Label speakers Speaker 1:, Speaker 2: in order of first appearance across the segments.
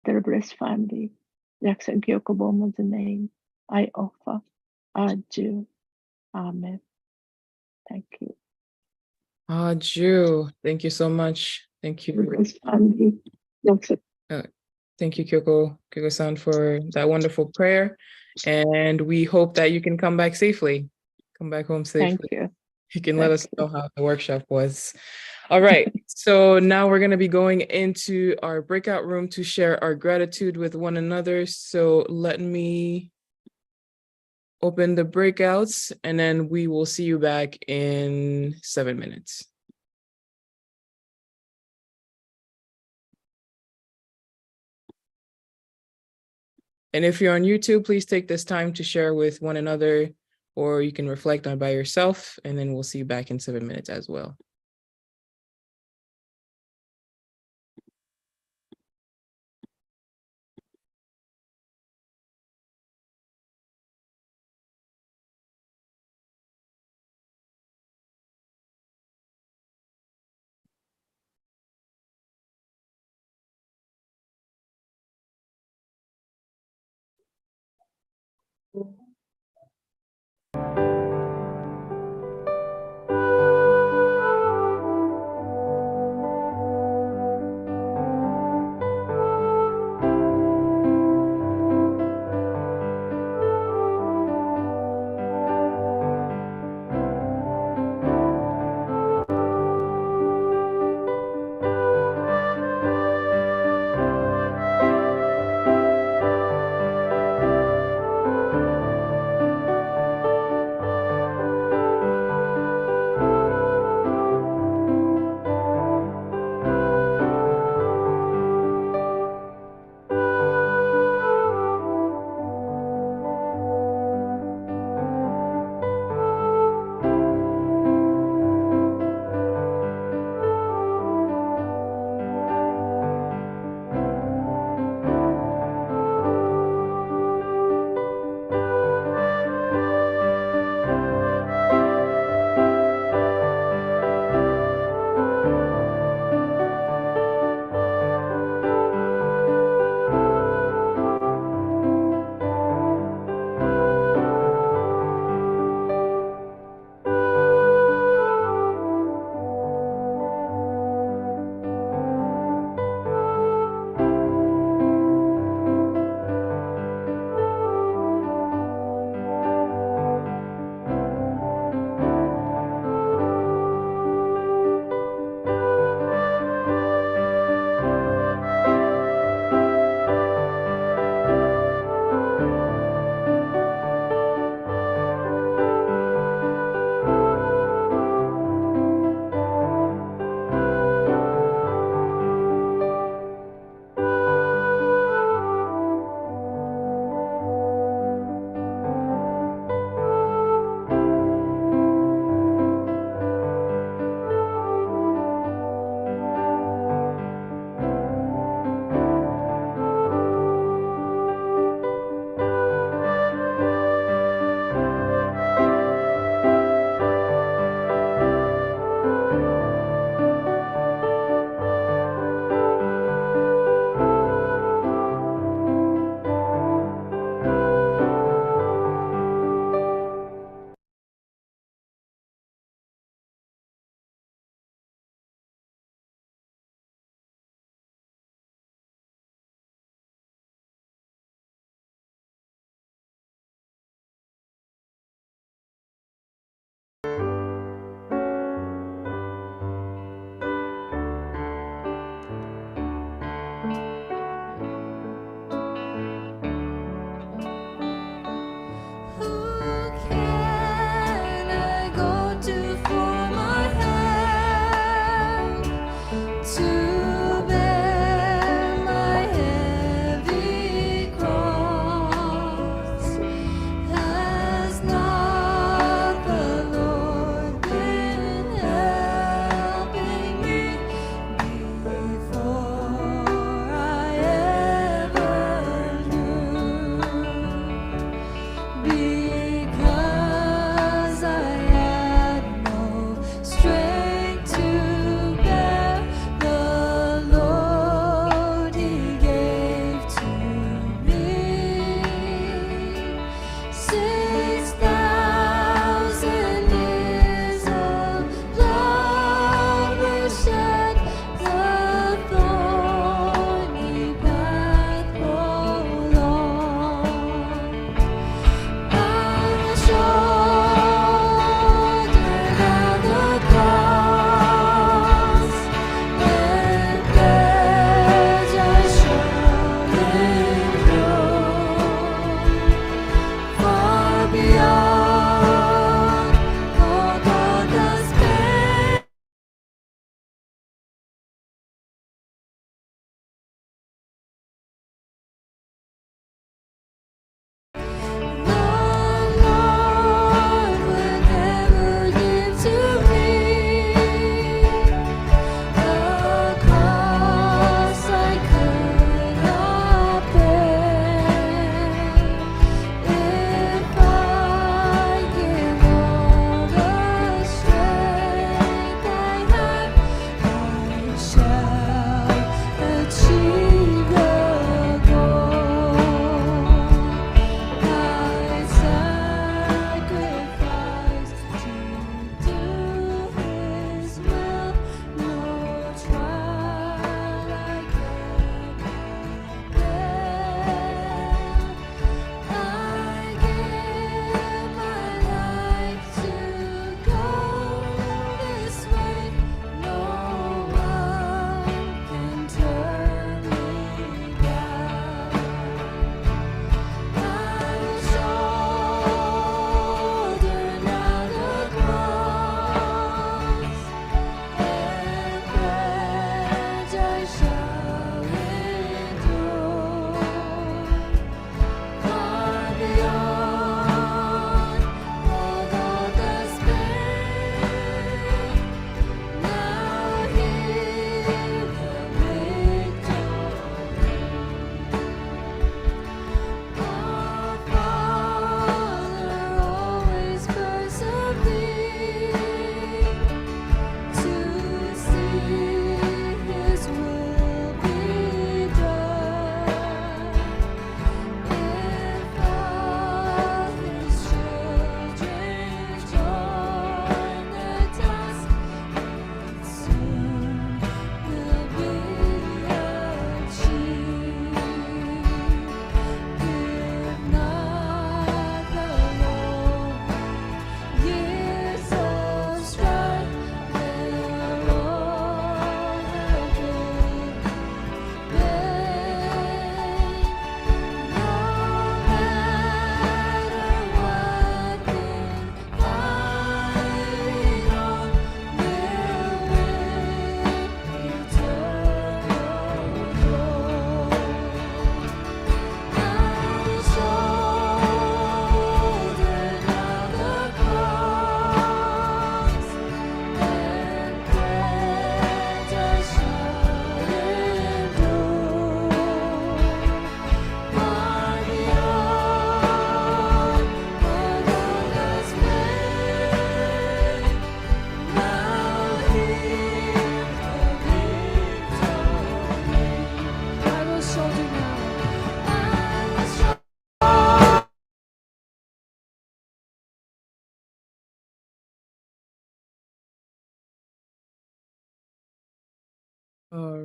Speaker 1: their blessed family. Jackson Kyokobomo's name, I offer, adieu. Amen. Thank you.
Speaker 2: Ju, thank you so much. Thank you.
Speaker 1: Blessed family.
Speaker 2: Thank you, Kyoko-san, for that wonderful prayer. And we hope that you can come back safely. Come back home safely.
Speaker 1: Thank you.
Speaker 2: You can let us know how the workshop was. All right. So now we're going to be going into our breakout room to share our gratitude with one another. So let me open the breakouts, and then we will see you back in 7 minutes. And if you're on YouTube, please take this time to share with one another, or you can reflect on by yourself, and then we'll see you back in 7 minutes as well.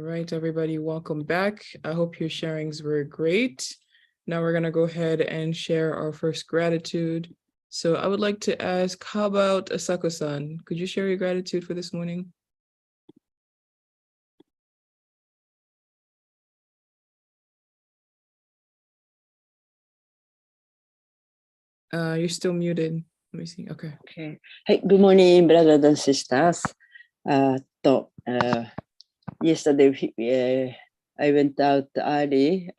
Speaker 2: right, everybody, welcome back. I hope your sharings were great. Now we're gonna go ahead and share our first gratitude. So I would like to ask, how about Asako-san? Could you share your gratitude for this morning? You're still muted. Let me see. Okay.
Speaker 3: Okay. Hey, good morning, brothers and sisters. Yesterday I went out early,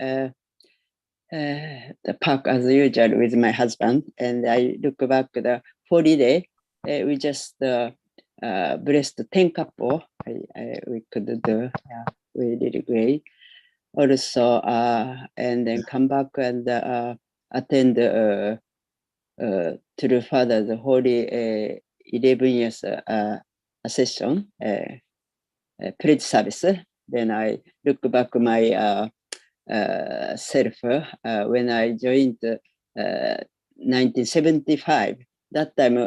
Speaker 3: the park as usual with my husband, and I look back the holiday. We just blessed 10 couple. We could do, yeah, we did great. Also, and then come back and attend to the Father the Holy 11 years session, pledge service. Then I look back my self when I joined 1975. That time,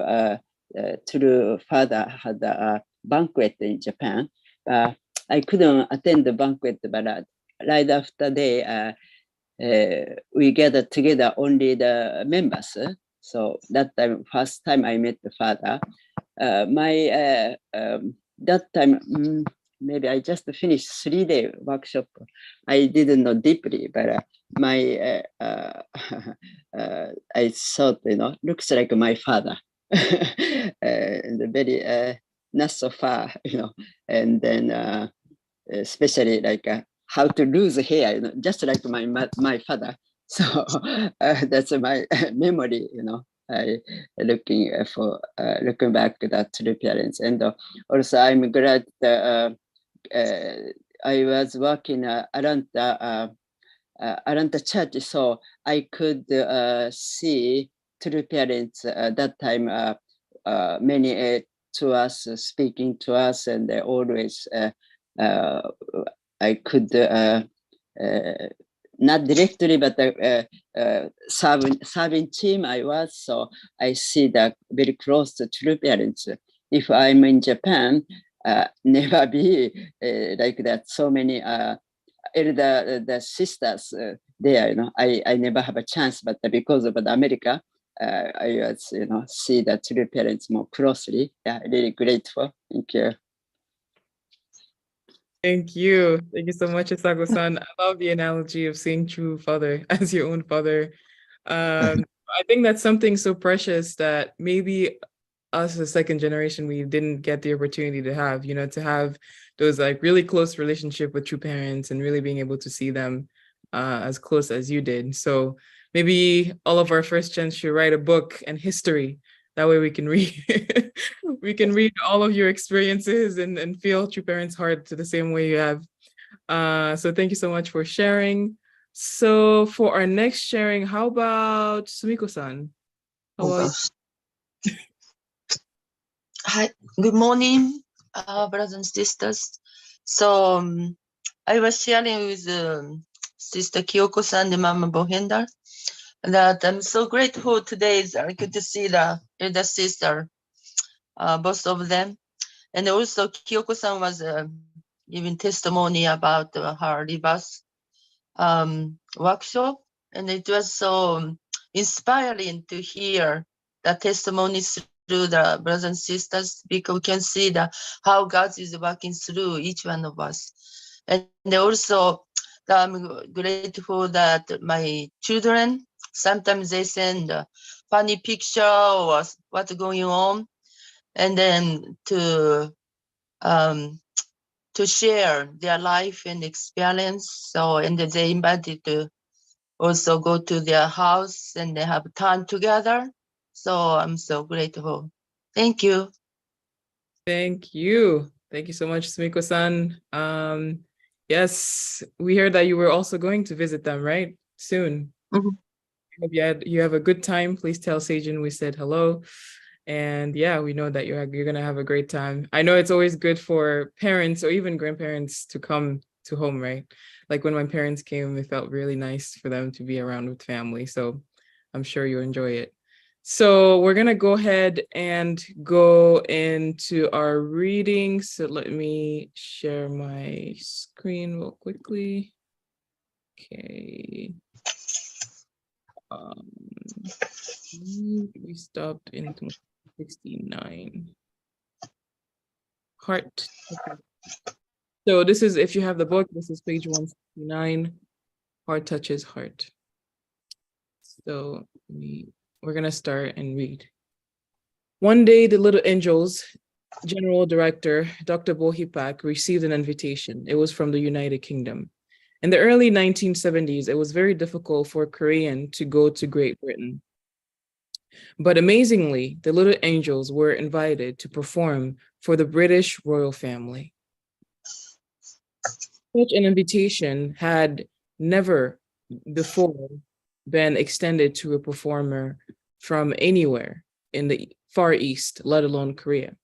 Speaker 3: True Father had a banquet in Japan. I couldn't attend the banquet, but right after we gathered together only the members. So that time, first time I met the father. That time, maybe I just finished 3-day workshop. I didn't know deeply, but I thought, looks like my father. And very not so far, and then especially like how to lose hair, just like my father. So that's my memory, I looking back at the parents. And also I'm glad that I was working around the church, so I could see true parents that time, many to us, speaking to us, and always I could not directly, but serving team I was, so I see that very close to true parents. If I'm in Japan, never be like that. So many elder the sisters there, I never have a chance, but because of America, I was, see the true parents more closely. Yeah, really grateful. Thank you.
Speaker 2: Thank you. Thank you so much, Asako-san. I love the analogy of seeing true father as your own father. I think that's something so precious that maybe us as second generation, we didn't get the opportunity to have, to have those like really close relationship with true parents and really being able to see them as close as you did. So maybe all of our first gens should write a book and history. That way we can read we can read all of your experiences and feel true parents' heart to the same way you have. So thank you so much for sharing. So for our next sharing, how about Sumiko-san? How about
Speaker 4: Hi, good morning, brothers and sisters. So I was sharing with Sister Kyoko-san and Mama Bohenda that I'm so grateful today. I good to see the elder sister, both of them, and also Kyoko-san was giving testimony about her rebirth workshop, and it was so inspiring to hear the testimonies through the brothers and sisters, because we can see how God is working through each one of us. And also, I'm grateful that my children, sometimes they send a funny picture or what's going on, and then to share their life and experience. So, and they invited to also go to their house and they have time together. So I'm so grateful. Thank you.
Speaker 2: Thank you. Thank you so much, Sumiko-san. Yes, we heard that you were also going to visit them, right? Soon.
Speaker 4: Mhm.
Speaker 2: Hope you have a good time. Please tell Seijin we said hello. And yeah, we know that you're gonna have a great time. I know it's always good for parents or even grandparents to come to home, right? Like when my parents came, it felt really nice for them to be around with family. So I'm sure you enjoy it. So we're gonna go ahead and go into our reading. So let me share my screen real quickly. Okay. We stopped in 69. Heart. Okay. So this is, if you have the book, this is page 169. Heart touches heart. So we're gonna start and read. One day, the Little Angels General Director, Dr. Bohipak, received an invitation. It was from the United Kingdom. In the early 1970s, it was very difficult for a Korean to go to Great Britain. But amazingly, the Little Angels were invited to perform for the British royal family. Such an invitation had never before been extended to a performer from anywhere in the Far East, let alone Korea.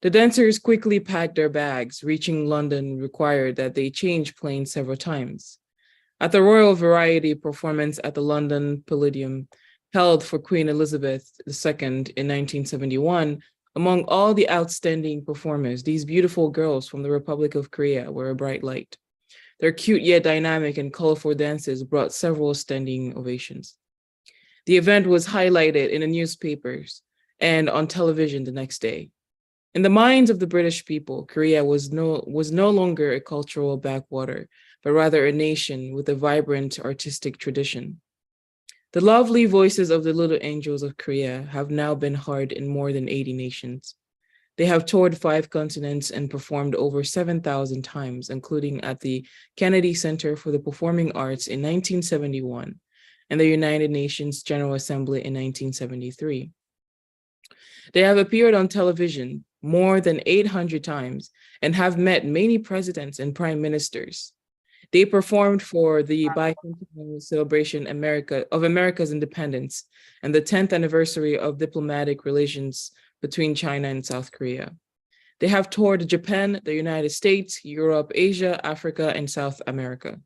Speaker 2: The dancers quickly packed their bags. Reaching London required that they change planes several times. At the Royal Variety performance at the London Palladium, held for Queen Elizabeth II in 1971, among all the outstanding performers, these beautiful girls from the Republic of Korea were a bright light. Their cute yet dynamic and colorful dances brought several standing ovations. The event was highlighted in the newspapers and on television the next day. In the minds of the British people, Korea was no longer a cultural backwater, but rather a nation with a vibrant artistic tradition. The lovely voices of the Little Angels of Korea have now been heard in more than 80 nations. They have toured 5 continents and performed over 7,000 times, including at the Kennedy Center for the Performing Arts in 1971 and the United Nations General Assembly in 1973. They have appeared on television more than 800 times and have met many presidents and prime ministers. They performed for the bicentennial celebration of America's independence and the 10th anniversary of diplomatic relations between China and South Korea. They have toured Japan, the United States, Europe, Asia, Africa, and South America.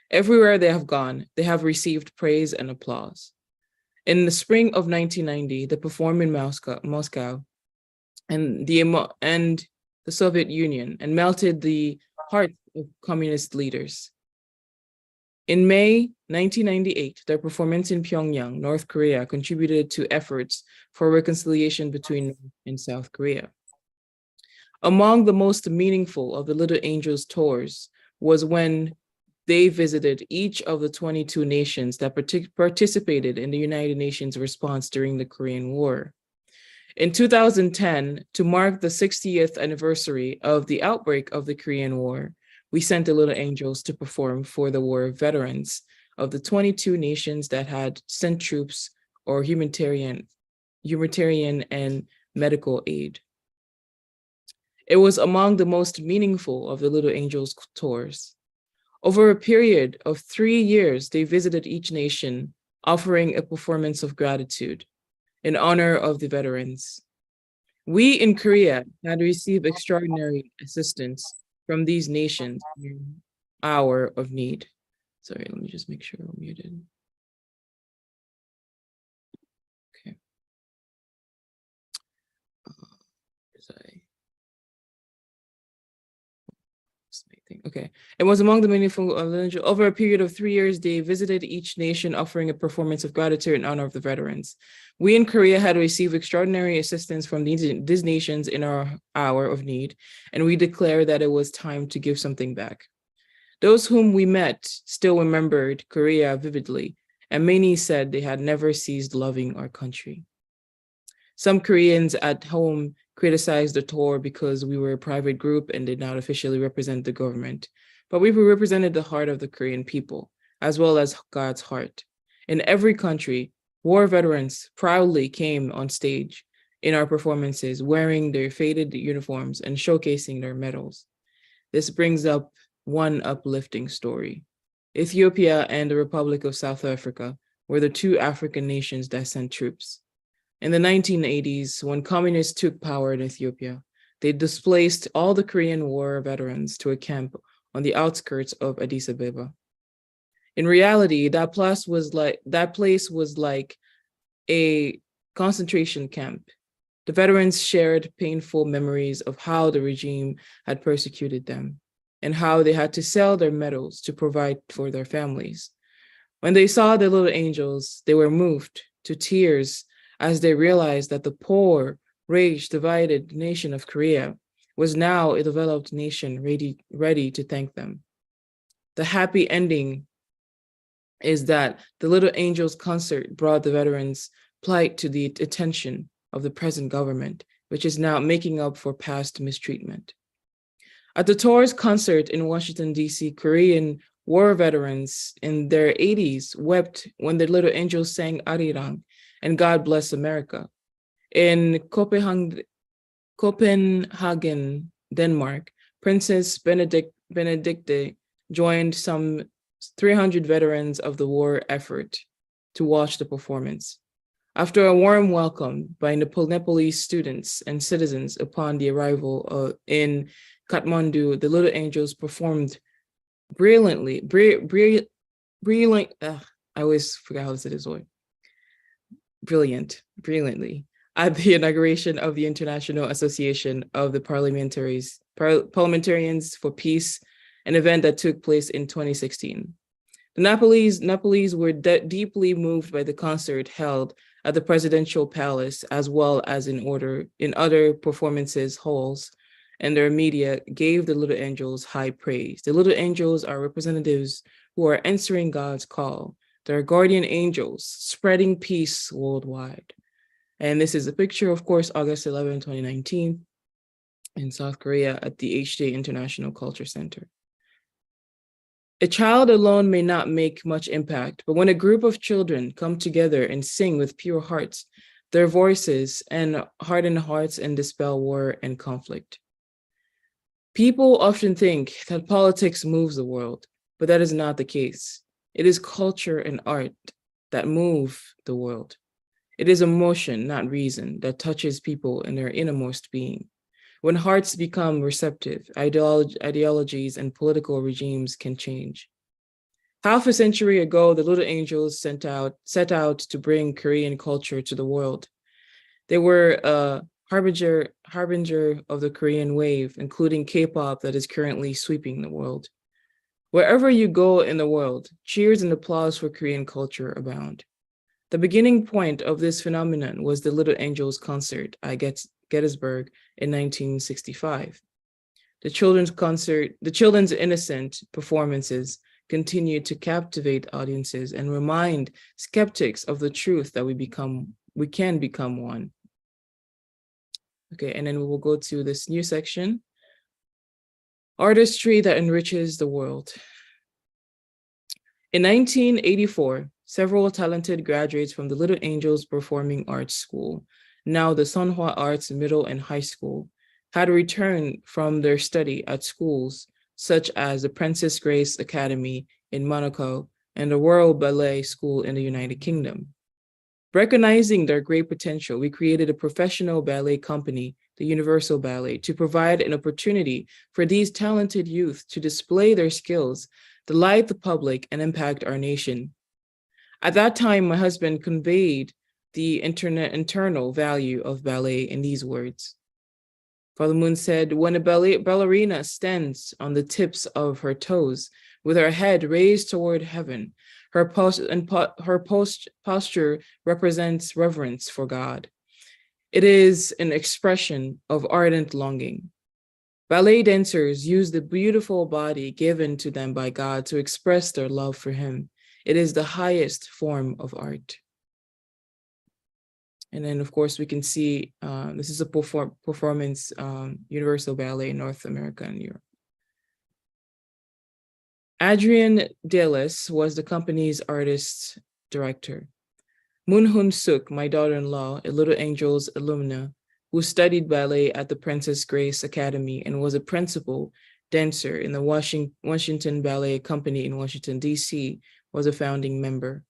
Speaker 2: Everywhere they have gone, they have received praise and applause. In the spring of 1990, they performed in Moscow and the Soviet Union and melted the hearts of communist leaders. In May 1998, their performance in Pyongyang, North Korea, contributed to efforts for reconciliation between North and South Korea. Among the most meaningful of the Little Angels tours was when they visited each of the 22 nations that participated in the United Nations response during the Korean War. In 2010, to mark the 60th anniversary of the outbreak of the Korean War, we sent the Little Angels to perform for the war veterans of the 22 nations that had sent troops or humanitarian and medical aid. It was among the most meaningful of the Little Angels tours. Over a period of 3 years, they visited each nation, offering a performance of gratitude in honor of the veterans. We in Korea had received extraordinary assistance from these nations in hour of need. Sorry, let me just make sure I'm muted. Okay. Okay. It was among the meaningful over a period of 3 years, they visited each nation offering a performance of gratitude in honor of the veterans. We in Korea had received extraordinary assistance from these nations in our hour of need, and we declared that it was time to give something back. Those whom we met still remembered Korea vividly, and many said they had never ceased loving our country. Some Koreans at home criticized the tour because we were a private group and did not officially represent the government, but we represented the heart of the Korean people, as well as God's heart. In every country, war veterans proudly came on stage in our performances, wearing their faded uniforms and showcasing their medals. This brings up one uplifting story. Ethiopia and the Republic of South Africa were the 2 African nations that sent troops. In the 1980s, when communists took power in Ethiopia, they displaced all the Korean War veterans to a camp on the outskirts of Addis Ababa. In reality, that place was like a concentration camp. The veterans shared painful memories of how the regime had persecuted them and how they had to sell their medals to provide for their families. When they saw the little angels, they were moved to tears as they realized that the poor, rage divided nation of Korea was now a developed nation ready to thank them. The happy ending is that the Little Angels concert brought the veterans' plight to the attention of the present government, which is now making up for past mistreatment. At the tour's concert in Washington, D.C., Korean war veterans in their 80s wept when the Little Angels sang Arirang and God Bless America. In Copenhagen, Denmark, Princess Benedicte joined some 300 veterans of the war effort to watch the performance. After a warm welcome by Nepalese students and citizens upon the arrival in Kathmandu, the Little Angels performed brilliantly. I always forget how to say this word. Brilliantly at the inauguration of the International Association of the Parliamentarians for Peace, an event that took place in 2016. The Nepalese were deeply moved by the concert held at the Presidential Palace, as well as in other performances halls, and their media gave the Little Angels high praise. The Little Angels are representatives who are answering God's call. They're guardian angels, spreading peace worldwide. And this is a picture, of course, August 11, 2019, in South Korea at the HD International Culture Center. A child alone may not make much impact, but when a group of children come together and sing with pure hearts, their voices and harden hearts and dispel war and conflict. People often think that politics moves the world, but that is not the case. It is culture and art that move the world. It is emotion, not reason, that touches people in their innermost being. When hearts become receptive, ideologies and political regimes can change. Half a century ago, the Little Angels set out to bring Korean culture to the world. They were a harbinger of the Korean wave, including K-pop that is currently sweeping the world. Wherever you go in the world, cheers and applause for Korean culture abound. The beginning point of this phenomenon was the Little Angels concert at Gettysburg in 1965. The children's innocent performances continued to captivate audiences and remind skeptics of the truth that we can become one. Okay, and then we will go to this new section. Artistry that enriches the world. In 1984, several talented graduates from the Little Angels Performing Arts School, now the Sonhwa Arts Middle and High School, had returned from their study at schools such as the Princess Grace Academy in Monaco and the Royal Ballet School in the United Kingdom. Recognizing their great potential, we created a professional ballet company, the Universal Ballet, to provide an opportunity for these talented youth to display their skills, delight the public, and impact our nation. At that time, my husband conveyed the internal value of ballet in these words. Father Moon said, when a ballerina stands on the tips of her toes with her head raised toward heaven, her posture represents reverence for God. It is an expression of ardent longing. Ballet dancers use the beautiful body given to them by God to express their love for Him. It is the highest form of art. And then, of course, we can see this is a performance, Universal Ballet in North America and Europe. Adrian Delis was the company's artist director. Moon Hun Suk, my daughter-in-law, a Little Angels alumna, who studied ballet at the Princess Grace Academy and was a principal dancer in the Washington Ballet Company in Washington, D.C., was a founding member.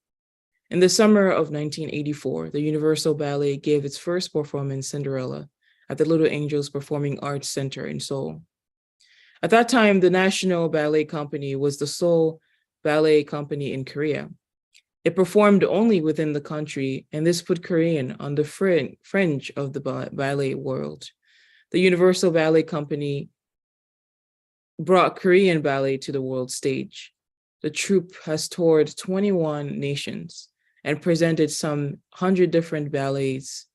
Speaker 2: In the summer of 1984, the Universal Ballet gave its first performance, Cinderella, at the Little Angels Performing Arts Center in Seoul. At that time, the National Ballet Company was the sole ballet company in Korea. It performed only within the country, and this put Korean on the fringe of the ballet world. The Universal Ballet Company brought Korean ballet to the world stage. The troupe has toured 21 nations and presented some 100 different ballets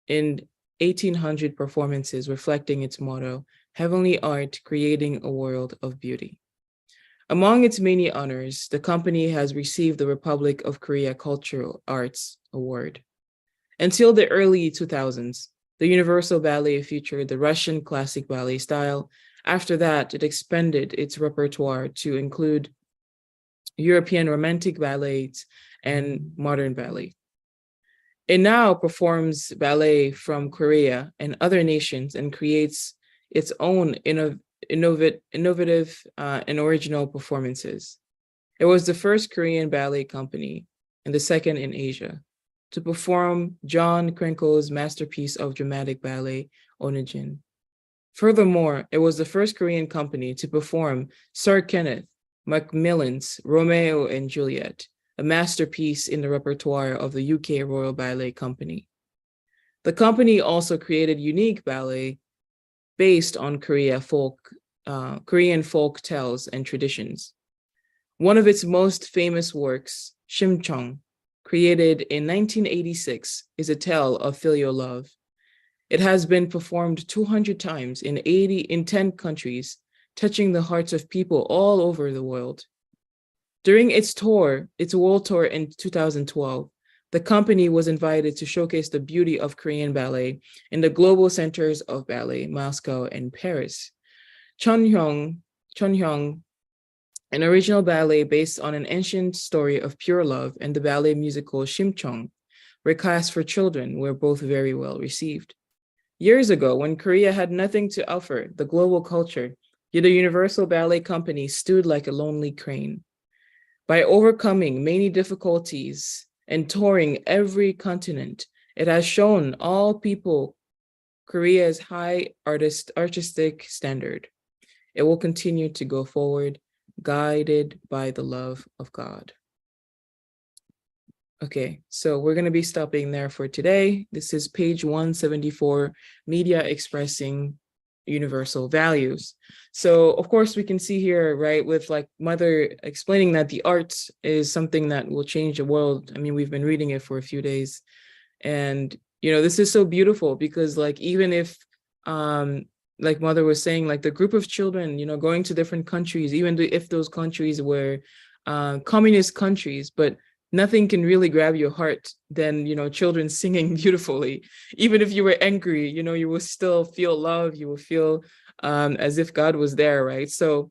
Speaker 2: in 1,800 performances, reflecting its motto, Heavenly Art, Creating a World of Beauty. Among its many honors, the company has received the Republic of Korea Cultural Arts Award. Until the early 2000s, the Universal Ballet featured the Russian classic ballet style. After that, it expanded its repertoire to include European romantic ballets and modern ballet. It now performs ballet from Korea and other nations and creates its own innovative and original performances. It was the first Korean ballet company and the second in Asia to perform John Krenkel's masterpiece of dramatic ballet, Onegin. Furthermore, it was the first Korean company to perform Sir Kenneth Macmillan's Romeo and Juliet, a masterpiece in the repertoire of the UK Royal Ballet Company. The company also created unique ballet based on Korean folk tales and traditions. One of its most famous works, Shimchong, created in 1986, is a tale of filial love. It has been performed 200 times in 10 countries, touching the hearts of people all over the world. During its world tour in 2012, the company was invited to showcase the beauty of Korean ballet in the global centers of ballet, Moscow and Paris. Chunhyang, an original ballet based on an ancient story of pure love, and the ballet musical Shimchong, recast for children, were both very well received. Years ago, when Korea had nothing to offer the global culture, yet the Universal Ballet Company stood like a lonely crane. By overcoming many difficulties and touring every continent, it has shown all people Korea's high artistic standard. It will continue to go forward, guided by the love of God. Okay, so we're going to be stopping there for today. This is page 174, Media Expressing Universal Values. So of course we can see here, right, with like Mother explaining that the arts is something that will change the world. I mean, we've been reading it for a few days, and you know, this is so beautiful because like even if like Mother was saying, like the group of children, you know, going to different countries, even if those countries were communist countries, but nothing can really grab your heart than, you know, children singing beautifully. Even if you were angry, you know, you will still feel love. You will feel as if God was there, right? So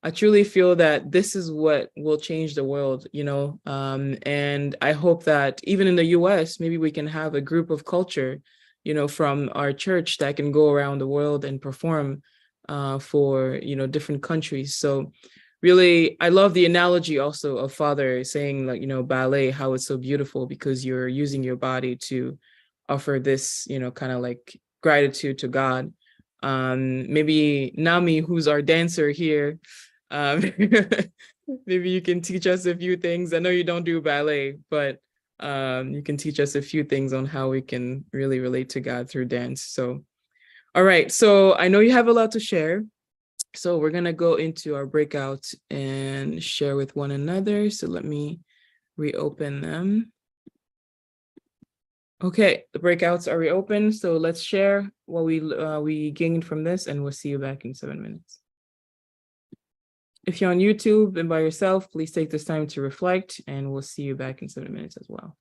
Speaker 2: I truly feel that this is what will change the world, you know, and I hope that even in the US, maybe we can have a group of culture, you know, from our church that can go around the world and perform for, you know, different countries. So really, I love the analogy also of Father saying, like, you know, ballet, how it's so beautiful because you're using your body to offer this, you know, kind of like gratitude to God. Maybe Nami, who's our dancer here, maybe you can teach us a few things. I know you don't do ballet, but you can teach us a few things on how we can really relate to God through dance. So, all right. So I know you have a lot to share. So we're going to go into our breakout and share with one another. So let me reopen them. Okay, the breakouts are reopened. So let's share what we gained from this, and we'll see you back in 7 minutes. If you're on YouTube and by yourself, please take this time to reflect, and we'll see you back in 7 minutes as well.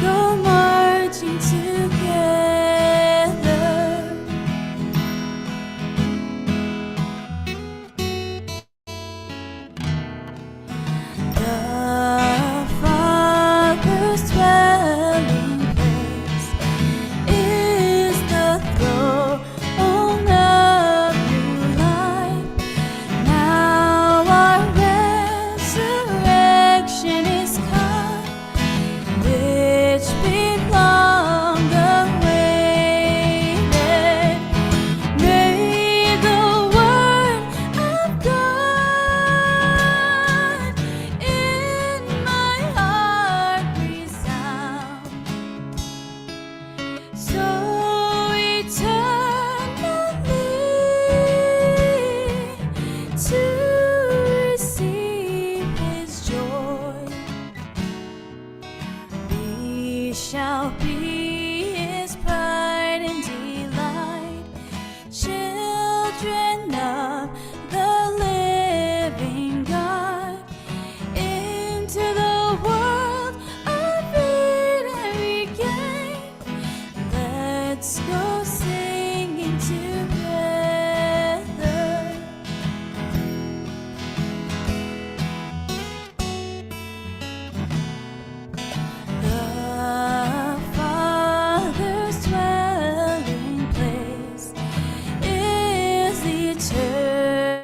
Speaker 5: go marching together. The Father's dwelling place is the throne of new life. Now our resurrection is come, which been long awaited. May the word of God in my heart resound, so eternally to receive His joy. We shall be His pride and delight, children of the living God. Into the world of Eden we came. Let's go singing together. The Father's dwelling place is eternal.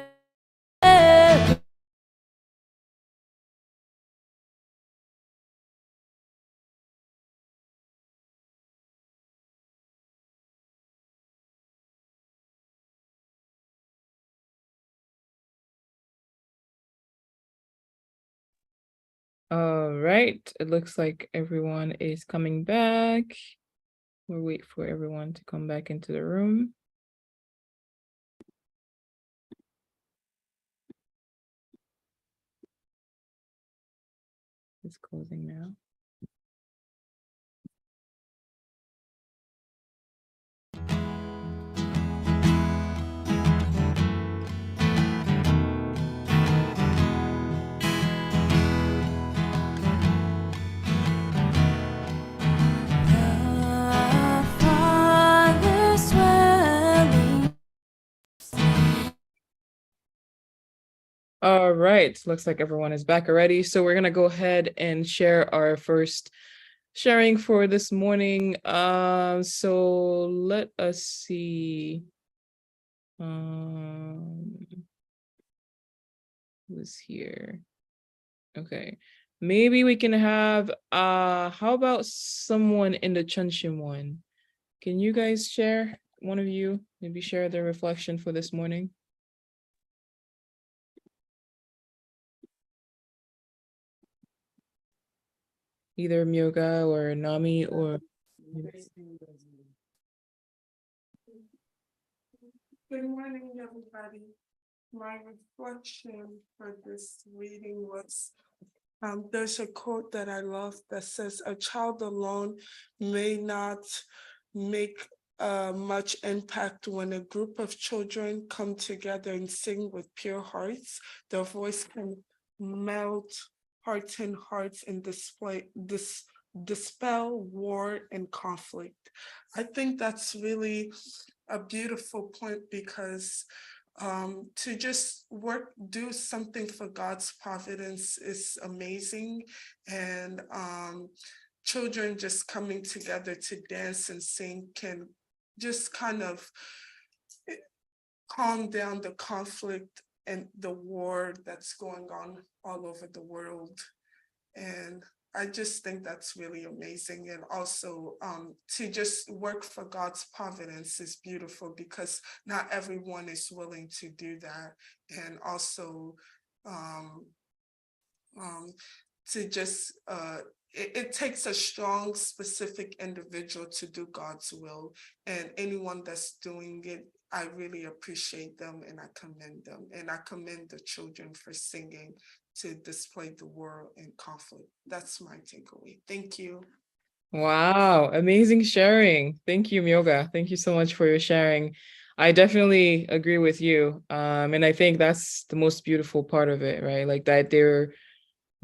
Speaker 2: All right, it looks like everyone is coming back. We'll wait for everyone to come back into the room. It's closing now.
Speaker 5: The Father's dwelling.
Speaker 2: All right, looks like everyone is back already. So we're gonna go ahead and share our first sharing for this morning. So let us see. Who's here? Okay. Maybe we can have how about someone in the Chunshin one? Can you guys share? One of you maybe share their reflection for this morning? Either Myoga or Nami or
Speaker 6: Good morning, everybody. My reflection for this reading was, there's a quote that I love that says, "A child alone may not make much impact. When a group of children come together and sing with pure hearts, their voice can melt hearts and hearts and dispel war and conflict." I think that's really a beautiful point, because to just do something for God's providence is amazing. And children just coming together to dance and sing can just kind of calm down the conflict and the war that's going on all over the world. And I just think that's really amazing. And also to just work for God's providence is beautiful, because not everyone is willing to do that. And also to just, it takes a strong, specific individual to do God's will. And anyone that's doing it, I really appreciate them and I commend them. And I commend the children for singing to display the war and conflict. That's my takeaway. Thank you.
Speaker 2: Wow, amazing sharing. Thank you, Myoga. Thank you so much for your sharing. I definitely agree with you. And I think that's the most beautiful part of it, right? Like that they're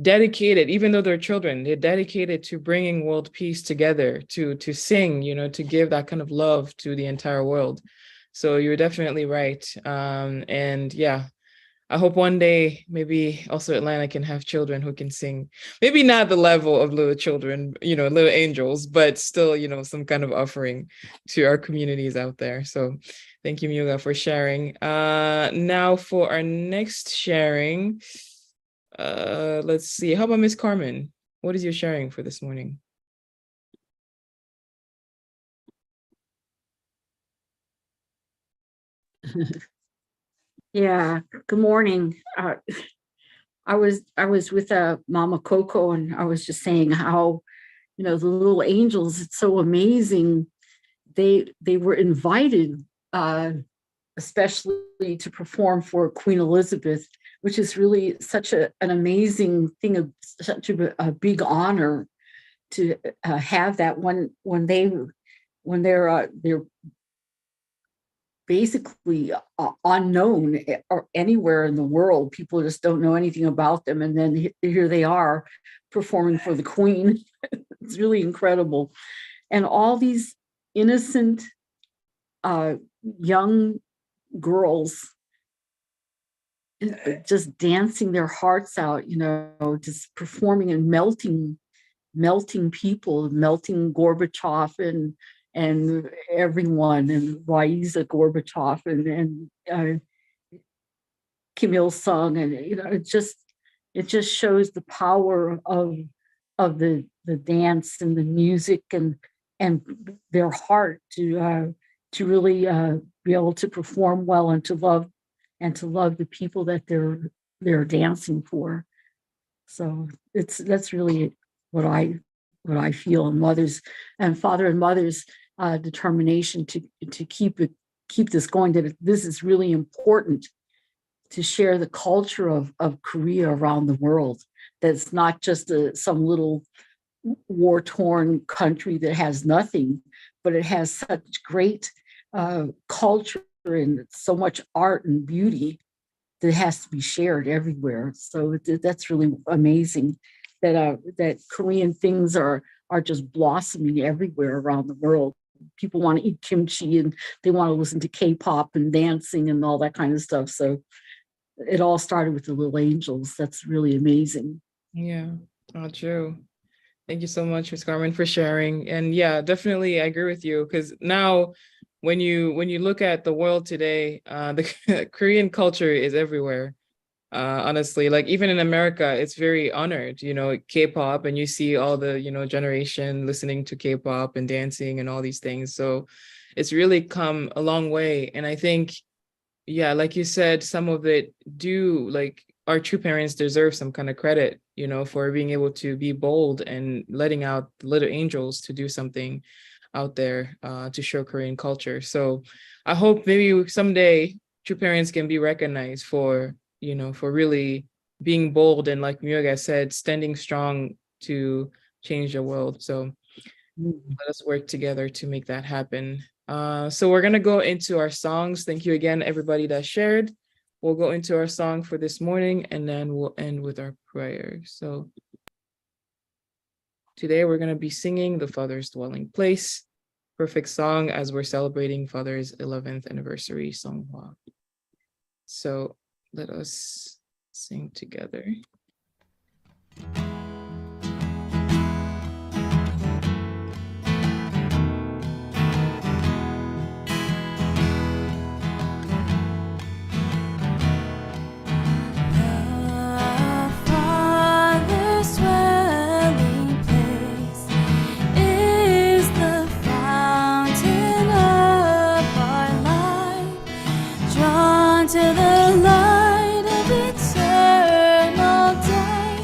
Speaker 2: dedicated, even though they're children, they're dedicated to bringing world peace together, to sing, to give that kind of love to the entire world. So you're definitely right. And yeah, I hope one day maybe also Atlanta can have children who can sing. Maybe not the level of little children, little angels, but still, some kind of offering to our communities out there. So thank you, Myuga, for sharing. Now for our next sharing, let's see. How about Miss Carmen? What is your sharing for this morning?
Speaker 7: Yeah, good morning. I was with Mama Coco, and I was just saying how, the little angels, it's so amazing. They were invited, especially to perform for Queen Elizabeth, which is really such an amazing thing, such a big honor to have that when they're basically unknown or anywhere in the world. People just don't know anything about them, and then here they are performing for the Queen. It's really incredible. And all these innocent young girls just dancing their hearts out, just performing and melting people, melting Gorbachev and everyone, and Raisa Gorbachev and Kim Il Sung, and it just shows the power of the dance and the music and their heart to really be able to perform well and to love the people that they're dancing for. So that's really what I feel, and mothers and father and mother's determination to keep this going, that this is really important to share the culture of Korea around the world. That's not just some little war-torn country that has nothing, but it has such great culture and so much art and beauty that has to be shared everywhere. So that's really amazing that Korean things are just blossoming everywhere around the world. People want to eat kimchi, and they want to listen to K-pop and dancing and all that kind of stuff. So it all started with the little angels. That's really amazing.
Speaker 2: Yeah, true. Thank you so much, Ms. Carmen, for sharing. And yeah, definitely I agree with you, because now when you look at the world today, the Korean culture is everywhere. Honestly, like even in America, it's very honored, K-pop, and you see all the, generation listening to K-pop and dancing and all these things. So it's really come a long way. And I think, yeah, like you said, some of it like our true parents deserve some kind of credit, for being able to be bold and letting out little angels to do something out there to show Korean culture. So I hope maybe someday true parents can be recognized for really being bold and, like Myuga said, standing strong to change the world. So let us work together to make that happen. So we're going to go into our songs. Thank you again, everybody that shared. We'll go into our song for this morning, and then we'll end with our prayer. So today we're going to be singing The Father's Dwelling Place, perfect song as we're celebrating Father's 11th anniversary, Songhwa. So let us sing together.
Speaker 5: To the light of eternal day,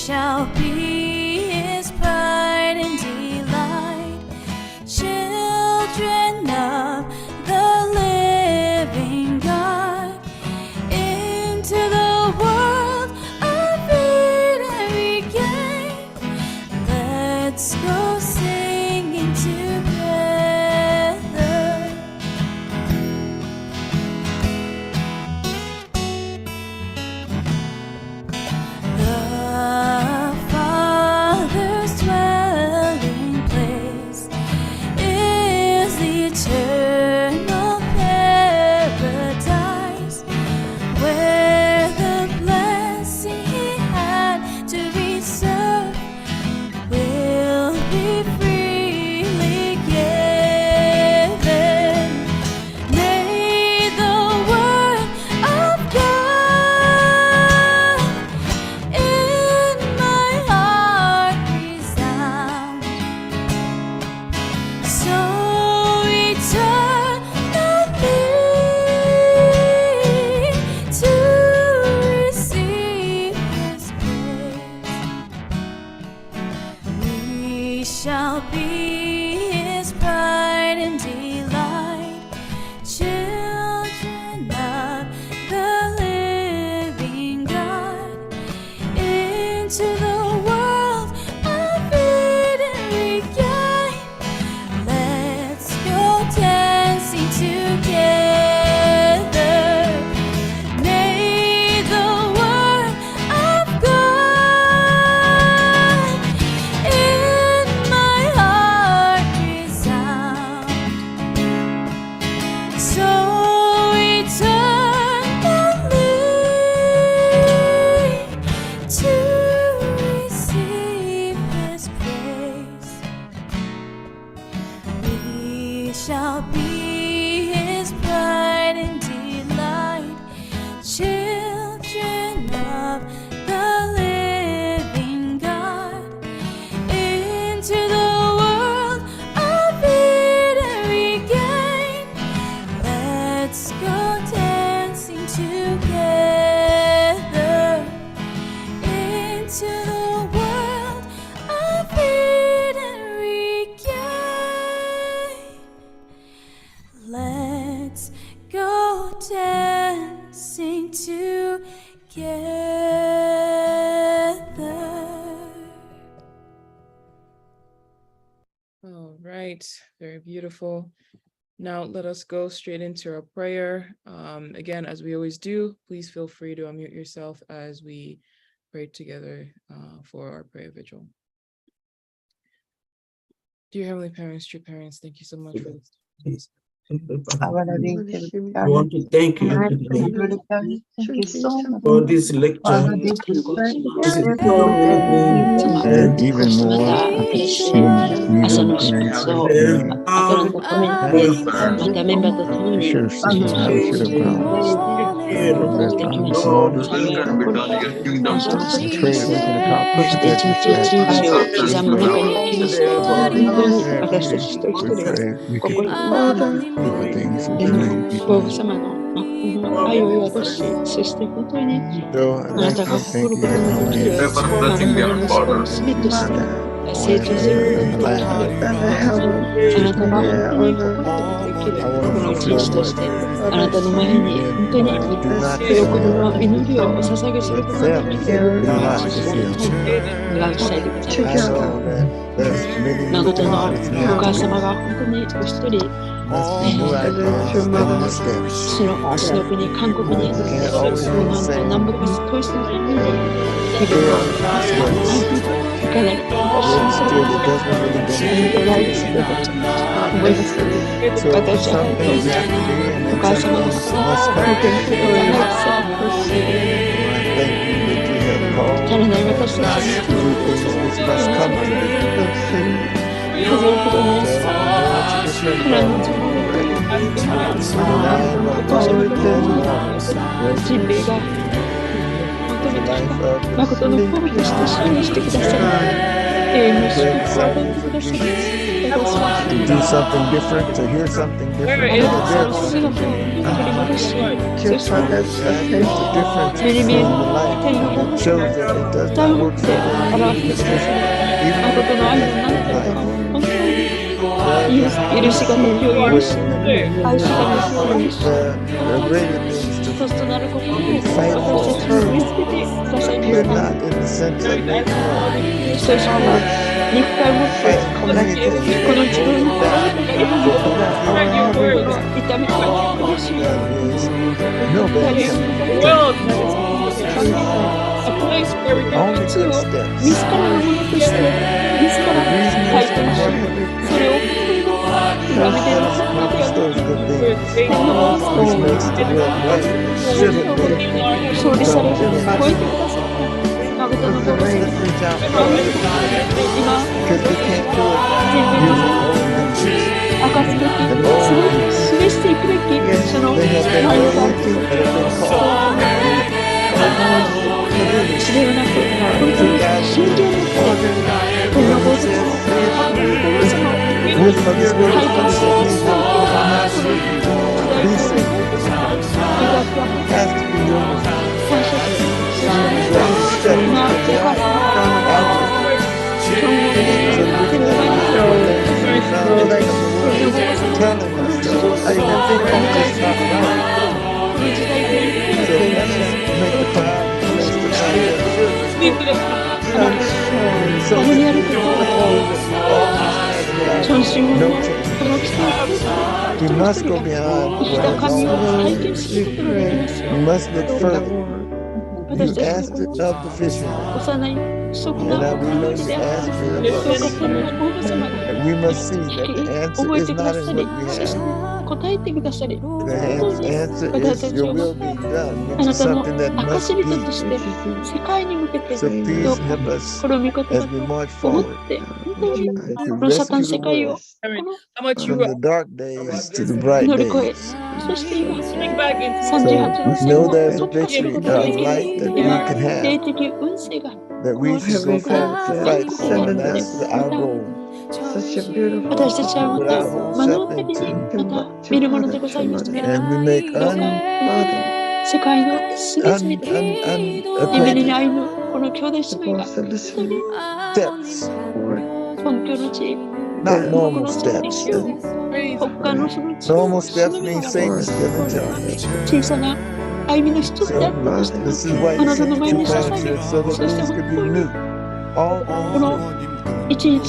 Speaker 5: shall be his pride and delight, children of the living God. Into the world of Eden we came. Let's go singing together. The Father's dwelling place is the eternal paradise, where the blessing He had to reserve will be freely given. May the word of God in my heart resound, so eternally to receive His praise. We shall be His pride and delight, children of the living God. Into the world of Eden we came. Let's go dancing together. May the word of God in my heart resound, so eternally to receive His praise. We shall be His pride and delight, children of the living God. Into the world of Eden we came. Let's go dancing together. Into the world of Eden we came. Let's go dancing together.
Speaker 2: All right, very beautiful. Now let us go straight into our prayer. Again, as we always do, please feel free to unmute yourself as we pray together for our prayer vigil. Dear Heavenly Parents, true parents, thank you so much for this.
Speaker 8: I want to thank you today
Speaker 1: Thank you so much.
Speaker 8: for this lecture. This is so many things.
Speaker 9: And even more, I could see even greater
Speaker 8: And how
Speaker 9: I should have seen, I should have gone.
Speaker 8: care of
Speaker 9: That
Speaker 8: us,
Speaker 9: I'm
Speaker 8: Lord.
Speaker 9: the trade was going to accomplish that dispatch. We pray we could do the things that you need people. So I thank you that no one is in the life of it. I want to fulfill what you do not fulfill. I know that there's many new things that you have to do. Must be new ideas and new steps. We can't always do the same. Still, it doesn't really benefit. So some things have to be, and then some things must come. I thank you that you have called to do things which must come to me. To do something different, to hear something different. There's a difference in the life. shows that it does
Speaker 10: 歌う
Speaker 9: not
Speaker 10: もっ
Speaker 9: work
Speaker 10: て
Speaker 9: so well
Speaker 10: 表
Speaker 9: even
Speaker 10: して
Speaker 9: with
Speaker 10: くださる
Speaker 9: even
Speaker 10: 誠の愛の
Speaker 9: with
Speaker 10: 何だろうか
Speaker 9: life.
Speaker 10: 本当に
Speaker 9: There
Speaker 10: 許しが時を許し
Speaker 9: where
Speaker 10: 愛しが時を愛し
Speaker 9: there are greater things
Speaker 10: 一
Speaker 9: to
Speaker 10: つとなる心を
Speaker 9: fight
Speaker 10: 私たち
Speaker 9: for,
Speaker 10: に見つけてくださいまし
Speaker 9: but
Speaker 10: た
Speaker 9: not in the sense of making war.
Speaker 10: そして肉体を持って
Speaker 9: Fight anything
Speaker 10: この自分の心
Speaker 9: that
Speaker 10: とかいろんなことが
Speaker 9: for
Speaker 10: 痛みとか苦しみ
Speaker 9: that is no
Speaker 10: 大
Speaker 9: bad
Speaker 10: 変
Speaker 9: thing.
Speaker 10: なことが A place where we can
Speaker 9: Only
Speaker 10: 普通
Speaker 9: good
Speaker 10: を
Speaker 9: steps.
Speaker 10: 自らのものとして自ら
Speaker 9: The reason is
Speaker 10: 体
Speaker 9: to
Speaker 10: 験し
Speaker 9: never
Speaker 10: それを極めている
Speaker 9: has
Speaker 10: のでは
Speaker 9: accomplished
Speaker 10: な
Speaker 9: those
Speaker 10: く
Speaker 9: good things,
Speaker 10: 天の王様
Speaker 9: which makes the world right. Should have been
Speaker 10: 勝利され
Speaker 9: done
Speaker 10: 超え
Speaker 9: again.
Speaker 10: てくださった誠の
Speaker 9: Let's
Speaker 10: 心
Speaker 9: reach out
Speaker 10: 今
Speaker 9: because we can't do it
Speaker 10: 人類
Speaker 9: using
Speaker 10: の
Speaker 9: old methods.
Speaker 10: 明かすべき示していくべきその
Speaker 9: They have been
Speaker 10: 前の
Speaker 9: ways
Speaker 10: が
Speaker 9: that have been called
Speaker 10: 知れなく本当に信じを持って天のご自身の神様を
Speaker 9: with Mother's word
Speaker 10: 体験しています
Speaker 9: that these things has to be your word.
Speaker 10: 感謝ですそ
Speaker 9: That
Speaker 10: して
Speaker 9: is
Speaker 10: 今
Speaker 9: steps
Speaker 10: お母様
Speaker 9: outward.
Speaker 10: 今日も
Speaker 9: So that we
Speaker 10: 手
Speaker 9: can
Speaker 10: の前に
Speaker 9: have the knowledge of the word, telling us those things that are just not right.
Speaker 10: この時代で
Speaker 9: So let us make the time to place the time so
Speaker 10: 共
Speaker 9: that
Speaker 10: に
Speaker 9: we
Speaker 10: ある
Speaker 9: can
Speaker 10: ことを
Speaker 9: always
Speaker 10: 尊心を
Speaker 9: no
Speaker 10: こ
Speaker 9: change.
Speaker 10: の季節
Speaker 9: We
Speaker 10: 一人
Speaker 9: must
Speaker 10: 一
Speaker 9: go
Speaker 10: 人が
Speaker 9: beyond
Speaker 10: 生き
Speaker 9: what
Speaker 10: た
Speaker 9: has
Speaker 10: 神を
Speaker 9: always
Speaker 10: 体験することができますよ
Speaker 9: We must look
Speaker 10: どうか
Speaker 9: further.
Speaker 10: 私
Speaker 9: You
Speaker 10: たち
Speaker 9: asked
Speaker 10: の
Speaker 9: it
Speaker 10: この
Speaker 9: of the fishermen,
Speaker 10: 幼い不足
Speaker 9: and
Speaker 10: な
Speaker 9: now we know
Speaker 10: 祈り
Speaker 9: you
Speaker 10: であって
Speaker 9: asked it
Speaker 10: どう
Speaker 9: of
Speaker 10: か
Speaker 9: us.
Speaker 10: 天のお母様が
Speaker 9: And we must see
Speaker 10: 聞
Speaker 9: that
Speaker 10: き
Speaker 9: the answer
Speaker 10: 覚え
Speaker 9: is
Speaker 10: てく
Speaker 9: not
Speaker 10: だ
Speaker 9: in
Speaker 10: さり
Speaker 9: what we
Speaker 10: そして
Speaker 9: have.
Speaker 10: 答えてくださり
Speaker 9: The
Speaker 10: 本当に
Speaker 9: answer
Speaker 10: 私た
Speaker 9: is
Speaker 10: ち
Speaker 9: your
Speaker 10: を
Speaker 9: will being done,
Speaker 10: あ
Speaker 9: which
Speaker 10: な
Speaker 9: is
Speaker 10: たの
Speaker 9: something that
Speaker 10: 証
Speaker 9: must
Speaker 10: 人とし
Speaker 9: be.
Speaker 10: て世界に向けて
Speaker 9: So
Speaker 10: ど
Speaker 9: please
Speaker 10: うか
Speaker 9: help us
Speaker 10: この御言葉
Speaker 9: as we
Speaker 10: と
Speaker 9: march
Speaker 10: 思っ
Speaker 9: forward
Speaker 10: て本当に
Speaker 9: to
Speaker 10: このサタン
Speaker 9: rescue the
Speaker 10: 世界を
Speaker 9: world
Speaker 10: この
Speaker 2: How much you
Speaker 9: from the dark days to the bright
Speaker 10: 乗り越え
Speaker 9: days.
Speaker 10: そして今
Speaker 2: back into
Speaker 9: So
Speaker 10: 38の
Speaker 9: we
Speaker 10: 線
Speaker 9: know
Speaker 10: を
Speaker 9: there's a
Speaker 10: 突破する
Speaker 9: victory,
Speaker 10: ことが
Speaker 9: a
Speaker 10: できる
Speaker 9: light that we
Speaker 10: 今
Speaker 9: can
Speaker 10: 霊
Speaker 9: have,
Speaker 10: 的運勢が
Speaker 9: that
Speaker 10: こ
Speaker 9: we
Speaker 10: の
Speaker 9: should go
Speaker 10: この
Speaker 9: forward to
Speaker 10: 全
Speaker 9: fight
Speaker 10: 国
Speaker 9: for,
Speaker 10: にあ
Speaker 9: and
Speaker 10: って
Speaker 9: that's
Speaker 10: ま
Speaker 9: our
Speaker 10: た
Speaker 9: goal.
Speaker 10: 私たちはま
Speaker 9: Put
Speaker 10: た
Speaker 9: our whole
Speaker 10: 目の
Speaker 9: self
Speaker 10: 当たりに
Speaker 9: into,
Speaker 10: また見るものでございますけれど
Speaker 9: and we make
Speaker 10: どうか世界の隅々で夢に
Speaker 9: unacquainted
Speaker 10: 愛のこの兄弟姉妹が本当に
Speaker 9: steps,
Speaker 10: 根拠の地
Speaker 9: not
Speaker 10: こ
Speaker 9: normal
Speaker 10: の地に
Speaker 9: steps.
Speaker 10: 他のその地
Speaker 9: Normal
Speaker 10: を
Speaker 9: steps
Speaker 10: 忍び
Speaker 9: mean
Speaker 10: なが
Speaker 9: Satan
Speaker 10: ら
Speaker 9: is still in charge.
Speaker 10: 小さな歩みの一つであったとして
Speaker 9: So
Speaker 10: も
Speaker 9: this is why
Speaker 10: あ
Speaker 9: he
Speaker 10: なたの
Speaker 9: sent
Speaker 10: 前
Speaker 9: two
Speaker 10: に捧げ
Speaker 9: pastors so that
Speaker 10: そして
Speaker 9: things
Speaker 10: 本
Speaker 9: could be
Speaker 10: 当に
Speaker 9: new. All
Speaker 10: この
Speaker 9: things
Speaker 10: 一日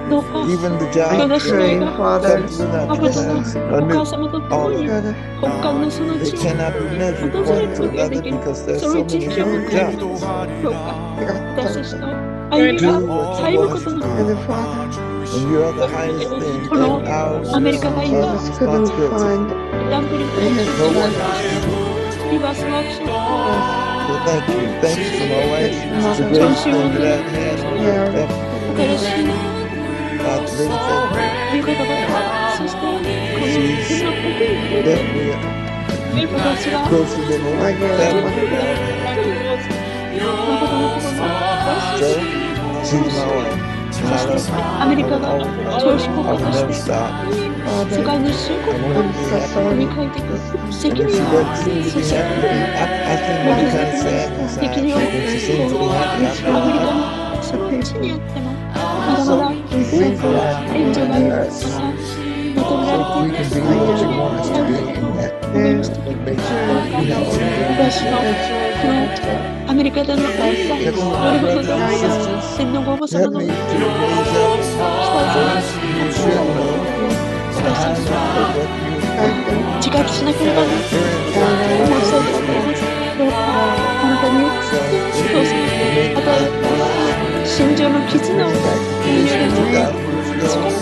Speaker 10: どうか
Speaker 9: new. Even the
Speaker 10: 兄弟
Speaker 9: giants
Speaker 10: 姉妹が
Speaker 9: that without
Speaker 10: 誠の
Speaker 9: giants
Speaker 10: お
Speaker 9: are
Speaker 10: 母
Speaker 9: new.
Speaker 10: 様と共
Speaker 9: All
Speaker 10: に
Speaker 9: of them.
Speaker 10: 北韓のその
Speaker 9: They
Speaker 10: 地を
Speaker 9: cannot be measured
Speaker 10: 訪れ
Speaker 9: one
Speaker 10: る
Speaker 9: to
Speaker 10: ことがで
Speaker 9: another
Speaker 10: きる
Speaker 9: because there's
Speaker 10: その
Speaker 9: so
Speaker 10: 一
Speaker 9: many
Speaker 10: 日を
Speaker 9: new
Speaker 10: 迎える
Speaker 9: giants.
Speaker 10: どうか私たちの歩み
Speaker 9: Do
Speaker 10: が
Speaker 9: what
Speaker 10: 歩
Speaker 9: you
Speaker 10: む
Speaker 9: want
Speaker 10: こ
Speaker 9: us
Speaker 10: と
Speaker 9: to
Speaker 10: の
Speaker 9: do. And you are the highest thing,
Speaker 10: この
Speaker 9: and ours
Speaker 10: アメリカが今
Speaker 9: is responsibility.
Speaker 10: ダンプリング会長
Speaker 9: No
Speaker 10: を
Speaker 9: one else.
Speaker 10: リバースワークショップ
Speaker 9: So thank you. Thank you for my wife. It's the
Speaker 10: 調
Speaker 9: greatest
Speaker 10: 子を
Speaker 9: thing
Speaker 10: 持って
Speaker 9: that I've had ever.
Speaker 10: 新しい
Speaker 9: God, really thank
Speaker 10: 御言葉とそしてこの天の奥に
Speaker 9: you.
Speaker 10: 触れて
Speaker 9: Definitely
Speaker 10: 私が
Speaker 9: closer than any family member I've had.
Speaker 10: 誠の心の
Speaker 9: So she's my wife.
Speaker 10: そ
Speaker 9: And I
Speaker 10: して
Speaker 9: love her.
Speaker 10: アメリカ
Speaker 9: I
Speaker 10: が
Speaker 9: will always love
Speaker 10: 調子
Speaker 9: her.
Speaker 10: 国
Speaker 9: I
Speaker 10: 家
Speaker 9: will
Speaker 10: と
Speaker 9: never
Speaker 10: して
Speaker 9: stop.
Speaker 10: 世界の主
Speaker 9: I
Speaker 10: 国
Speaker 9: want her to be happy.
Speaker 10: に変えていく
Speaker 9: And
Speaker 10: 責
Speaker 9: if she
Speaker 10: 任を
Speaker 9: doesn't seem to
Speaker 10: そ
Speaker 9: be
Speaker 10: して
Speaker 9: happy, I think maybe kind of sad inside.
Speaker 10: 責任を
Speaker 9: When she seems to be happy,
Speaker 10: アメリ
Speaker 9: I
Speaker 10: カ
Speaker 9: know.
Speaker 10: のその地にあってもまだまだ
Speaker 9: Please God,
Speaker 10: 援助がまた
Speaker 9: guide
Speaker 10: 求められ
Speaker 9: so
Speaker 10: て
Speaker 9: we
Speaker 10: い
Speaker 9: can
Speaker 10: く
Speaker 9: be what you want us to be. And
Speaker 10: 思いましたけど
Speaker 9: make sure we have a
Speaker 10: 私のこのアメリカでの歩みが
Speaker 9: Heavenly
Speaker 10: どれほど
Speaker 9: brothers
Speaker 10: ど
Speaker 9: and sisters,
Speaker 10: 天のご母様
Speaker 9: help
Speaker 10: の
Speaker 9: me to raise up those who should know the high level of what you have
Speaker 10: 自覚しなければならない
Speaker 9: very important
Speaker 10: 申し訳ございませんどうかあなたによってどうぞ与えられた心情の絆を歩み上げて力をしながら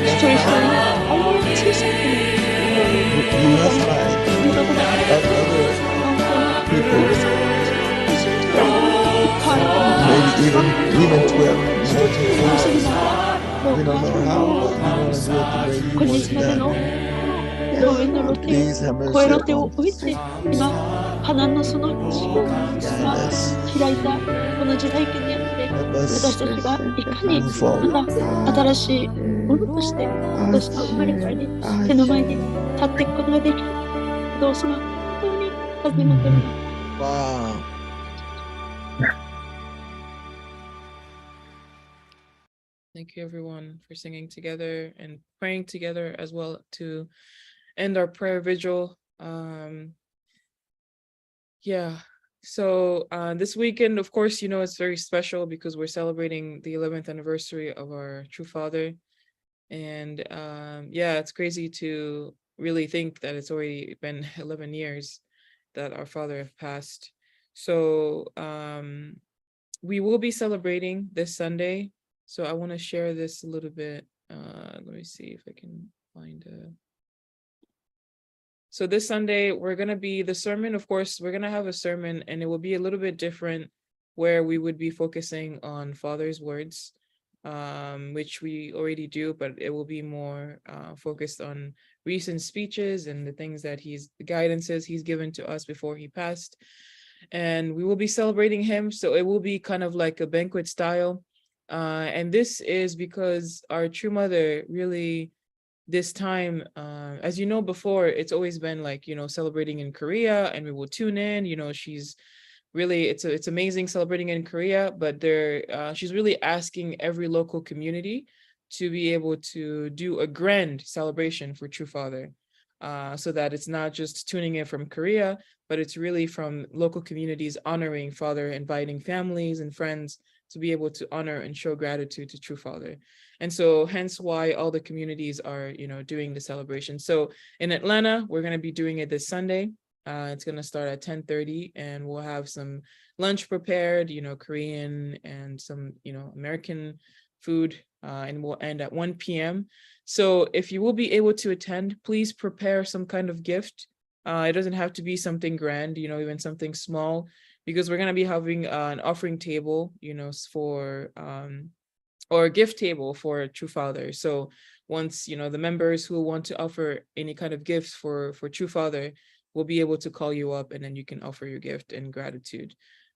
Speaker 10: 一人一人の歩みを小さく
Speaker 9: You must find
Speaker 10: 見事な
Speaker 9: other
Speaker 10: 本当の
Speaker 9: people,
Speaker 10: いっぱい
Speaker 9: maybe even 12,
Speaker 10: 一つに結びながらど
Speaker 9: we
Speaker 10: う
Speaker 9: don't
Speaker 10: か
Speaker 9: know how, but we want to do it the
Speaker 10: 個
Speaker 9: way you
Speaker 10: 人
Speaker 9: want
Speaker 10: ま
Speaker 9: it
Speaker 10: での
Speaker 9: done.
Speaker 10: 農園の露店
Speaker 9: Please have
Speaker 10: 声
Speaker 9: mercy
Speaker 10: 露店を
Speaker 9: upon
Speaker 10: 置いて今花のその地を
Speaker 9: us.
Speaker 10: 開いたこの時代記にあって
Speaker 9: Help
Speaker 10: 私
Speaker 9: us
Speaker 10: たちがいかに
Speaker 9: move forward.
Speaker 10: また新しいものとして私の生まれ変わり手の前に立っていくことができるどうぞ本当に尋ねております
Speaker 9: Wow.
Speaker 2: Thank you, everyone, for singing together and praying together as well to end our prayer vigil. Yeah. So this weekend, of course, you know, it's very special because we're celebrating the 11th anniversary of our true father. And yeah, it's crazy to really think that it's already been 11 years that our father have passed. So we will be celebrating this Sunday. So I want to share this a little bit. Let me see if I can find a. So this Sunday, we're going to be the sermon. Of course, we're going to have a sermon and it will be a little bit different where we would be focusing on Father's words, which we already do, but it will be more focused on recent speeches and the things that the guidances he's given to us before he passed. And we will be celebrating him. So it will be kind of like a banquet style. And this is because our true mother really, this time, as you know, before, it's always been like, you know, celebrating in Korea and we will tune in, you know, she's really, it's amazing celebrating in Korea, but she's really asking every local community to be able to do a grand celebration for True Father, so that it's not just tuning in from Korea, but it's really from local communities honoring Father, inviting families and friends to be able to honor and show gratitude to True Father. And so hence why all the communities are, you know, doing the celebration. So in Atlanta, we're going to be doing it this Sunday. It's going to start at 10:30 and we'll have some lunch prepared, you know, Korean and some, you know, American food, and we'll end at 1 p.m. So if you will be able to attend, please prepare some kind of gift. It doesn't have to be something grand, you know, even something small, because we're going to be having an offering table, you know, for, or a gift table for True Father. So once, you know, the members who want to offer any kind of gifts for True Father will be able to call you up and then you can offer your gift in gratitude.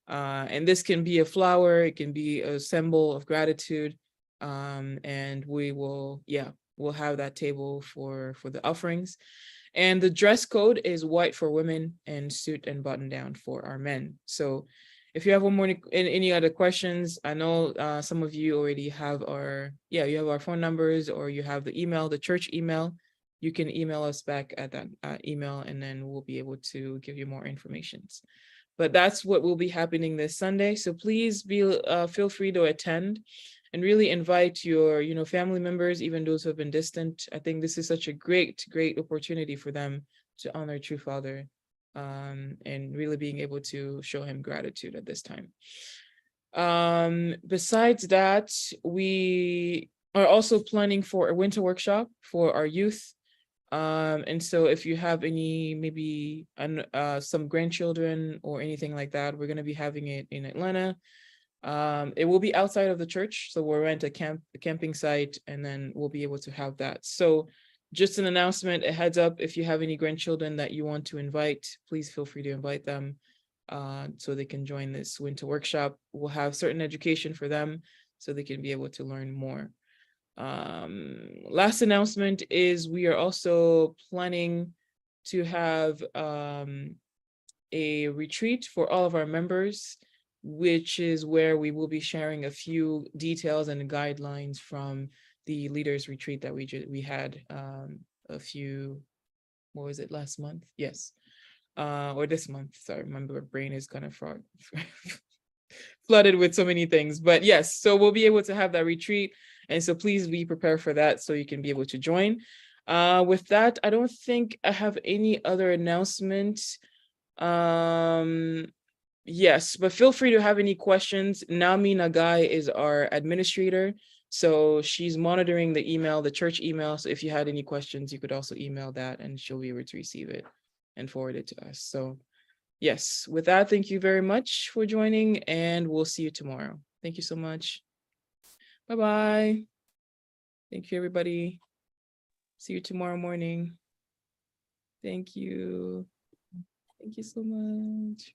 Speaker 2: And this can be a flower, it can be a symbol of gratitude. And we will, we'll have that table for the offerings. And the dress code is white for women and suit and button down for our men. So if you have any other questions, I know some of you already have you have our phone numbers or you have the email, the church email. You can email us back at that email and then we'll be able to give you more information. But that's what will be happening this Sunday. So please feel free to attend and really invite your, you know, family members, even those who have been distant. I think this is such a great opportunity for them to honor True Father, and really being able to show him gratitude at this time. Besides that, we are also planning for a winter workshop for our youth. And so if you have any, maybe some grandchildren or anything like that, we're going to be having it in Atlanta. It will be outside of the church, so we'll rent a camping site and then we'll be able to have that. So just an announcement, a heads up, if you have any grandchildren that you want to invite, please feel free to invite them so they can join this winter workshop. We'll have certain education for them so they can be able to learn more. Last announcement is we are also planning to have a retreat for all of our members, which is where we will be sharing a few details and guidelines from the leaders retreat that we had what was it, last month? Yes. Or this month. Sorry, my brain is kind of flooded with so many things. But yes, so we'll be able to have that retreat. And so please be prepared for that so you can be able to join. With that, I don't think I have any other announcements. Yes, but feel free to have any questions. Nami Nagai is our administrator. So she's monitoring the email, the church email. So if you had any questions, you could also email that and she'll be able to receive it and forward it to us. So yes, with that, thank you very much for joining and we'll see you tomorrow. Thank you so much. Bye-bye. Thank you, everybody. See you tomorrow morning. Thank you. Thank you so much.